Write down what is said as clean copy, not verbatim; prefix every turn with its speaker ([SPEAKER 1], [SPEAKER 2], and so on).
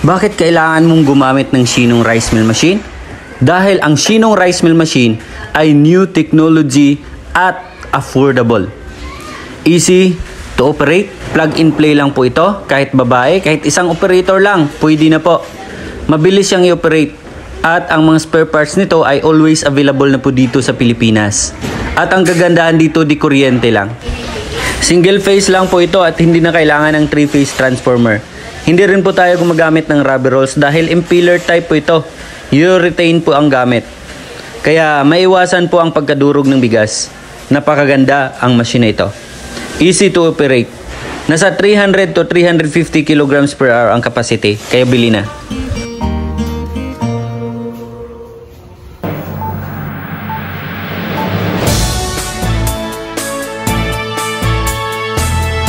[SPEAKER 1] Bakit kailangan mong gumamit ng Shinong Rice Mill Machine? Dahil ang Shinong Rice Mill Machine ay new technology at affordable. Easy to operate, plug and play lang po ito. Kahit babae, kahit isang operator lang, pwede na po. Mabilis siyang i-operate. At ang mga spare parts nito ay always available na po dito sa Pilipinas. At ang kagandahan dito, di kuryente lang. Single phase lang po ito at hindi na kailangan ng 3-phase transformer. Hindi rin po tayo gumagamit ng rubber rolls dahil impeller type po ito. Urethane po ang gamit. Kaya maiwasan po ang pagkadurog ng bigas. Napakaganda ang machine na ito. Easy to operate. Nasa 300 to 350 kilograms per hour ang capacity. Kaya bili na.